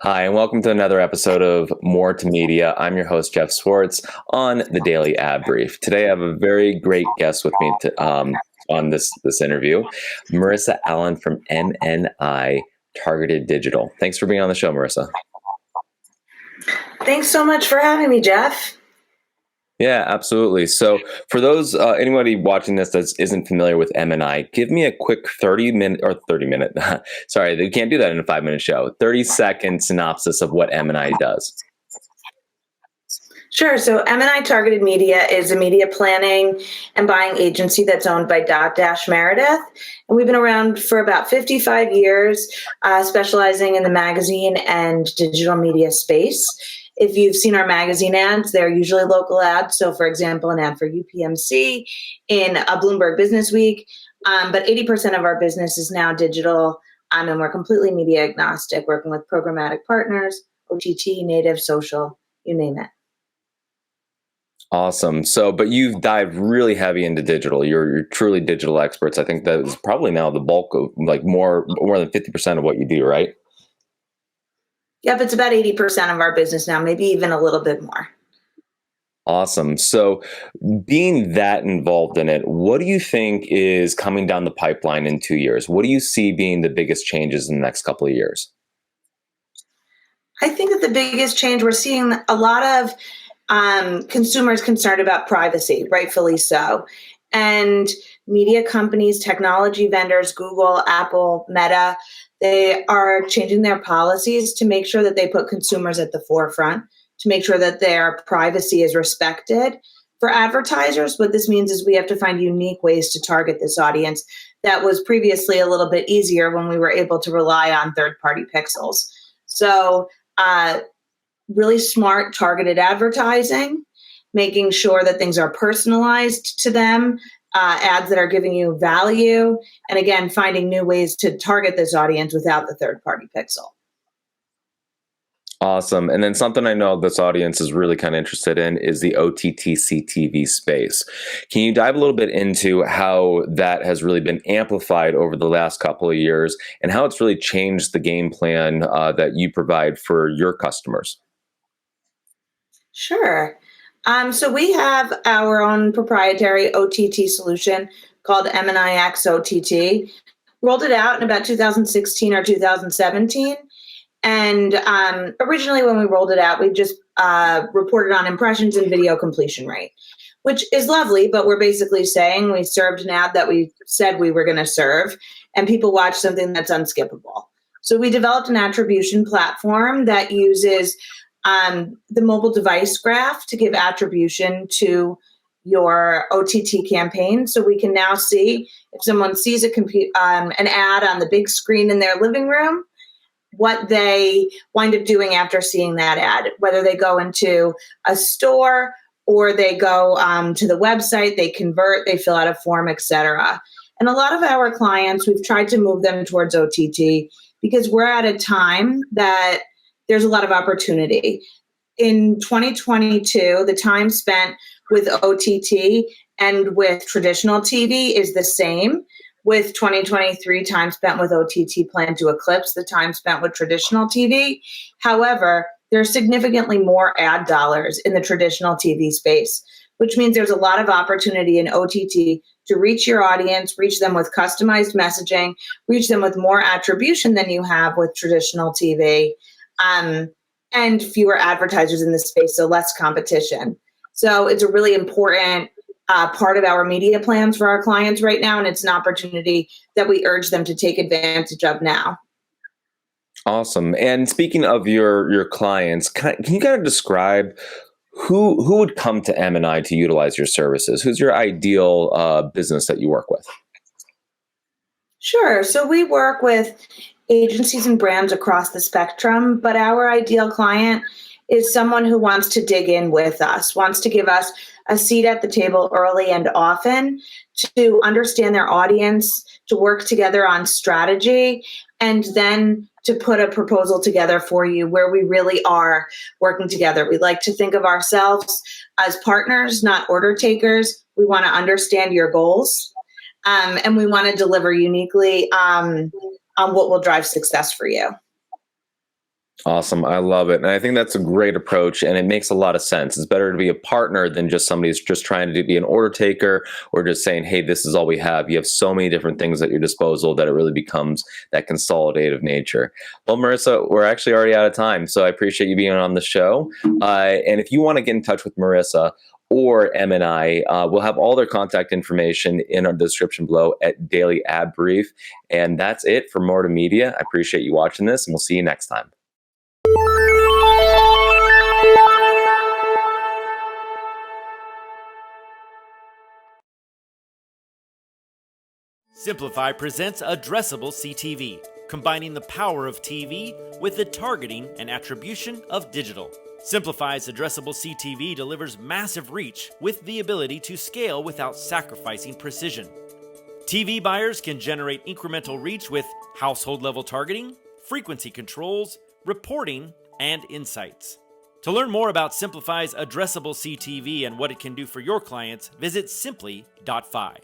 Hi, and welcome to another episode of More to Media. I'm your host, Jeff Swartz, on the Daily Ad Brief. Today, I have a very great guest with me on this interview, Marisa Allen from MNI Targeted Digital. Thanks for being on the show, Marisa. Thanks so much for having me, Jeff. Yeah, absolutely. So for those, anybody watching this that isn't familiar with MNI, give me a quick 30-minute, sorry, they can't do that in a 5-minute show, 30-second synopsis of what MNI does. Sure. So MNI Targeted Media is a media planning and buying agency that's owned by DotDash Meredith. And we've been around for about 55 years, specializing in the magazine and digital media space. If you've seen our magazine ads, they're usually local ads. So, for example, an ad for UPMC in a Bloomberg Business Week. But 80% of our business is now digital, and we're completely media agnostic, working with programmatic partners, OTT, native, social, you name it. Awesome. So, but you've dived really heavy into digital. You're truly digital experts. I think that is probably now the bulk of more than 50% of what you do, right? Yep, it's about 80% of our business now, maybe even a little bit more. Awesome. So being that involved in it, what do you think is coming down the pipeline in 2 years? What do you see being the biggest changes in the next couple of years? I think that the biggest change, we're seeing a lot of consumers concerned about privacy, rightfully so. And media companies, technology vendors, Google, Apple, Meta, they are changing their policies to make sure that they put consumers at the forefront, to make sure that their privacy is respected. For advertisers, what this means is we have to find unique ways to target this audience that was previously a little bit easier when we were able to rely on third-party pixels. So, really smart targeted advertising, making sure that things are personalized to them, ads that are giving you value, and again, finding new ways to target this audience without the third-party pixel. Awesome. And then something I know this audience is really kind of interested in is the OTT CTV space. Can you dive a little bit into how that has really been amplified over the last couple of years and how it's really changed the game plan that you provide for your customers? Sure. So we have our own proprietary OTT solution called MNIX OTT. Rolled it out in about 2016 or 2017. And originally when we rolled it out, we just reported on impressions and video completion rate, which is lovely, but we're basically saying we served an ad that we said we were going to serve, and people watch something that's unskippable. So we developed an attribution platform that uses the mobile device graph to give attribution to your OTT campaign. So we can now see if someone sees an ad on the big screen in their living room, what they wind up doing after seeing that ad, whether they go into a store or they go to the website, they convert, they fill out a form, etc. And a lot of our clients, we've tried to move them towards OTT because we're at a time that there's a lot of opportunity. In 2022, the time spent with OTT and with traditional TV is the same. With 2023, time spent with OTT planned to eclipse the time spent with traditional TV. However, there's significantly more ad dollars in the traditional TV space, which means there's a lot of opportunity in OTT to reach your audience, reach them with customized messaging, reach them with more attribution than you have with traditional TV. And fewer advertisers in this space, so less competition. So it's a really important part of our media plans for our clients right now, and it's an opportunity that we urge them to take advantage of now. Awesome. And speaking of your clients, can you kind of describe who would come to MNI to utilize your services? Who's your ideal business that you work with? Sure. So we work with agencies and brands across the spectrum, but our ideal client is someone who wants to dig in with us, wants to give us a seat at the table early and often to understand their audience, to work together on strategy, and then to put a proposal together for you where we really are working together. We like to think of ourselves as partners, not order takers. We want to understand your goals, and we want to deliver uniquely on what will drive success for you. Awesome. I love it. And I think that's a great approach and it makes a lot of sense. It's better to be a partner than just somebody who's just trying to be an order taker or just saying, hey, this is all we have. You have so many different things at your disposal that it really becomes that consolidative nature. Well, Marisa, we're actually already out of time. So I appreciate you being on the show. And if you want to get in touch with Marisa or MNI, we'll have all their contact information in our description below at Daily Ad Brief. And that's it for More to Media. I appreciate you watching this and we'll see you next time. Simplify presents Addressable CTV, combining the power of TV with the targeting and attribution of digital. Simplify's Addressable CTV delivers massive reach with the ability to scale without sacrificing precision. TV buyers can generate incremental reach with household-level targeting, frequency controls, reporting, and insights. To learn more about Simplify's Addressable CTV and what it can do for your clients, visit simply.fi.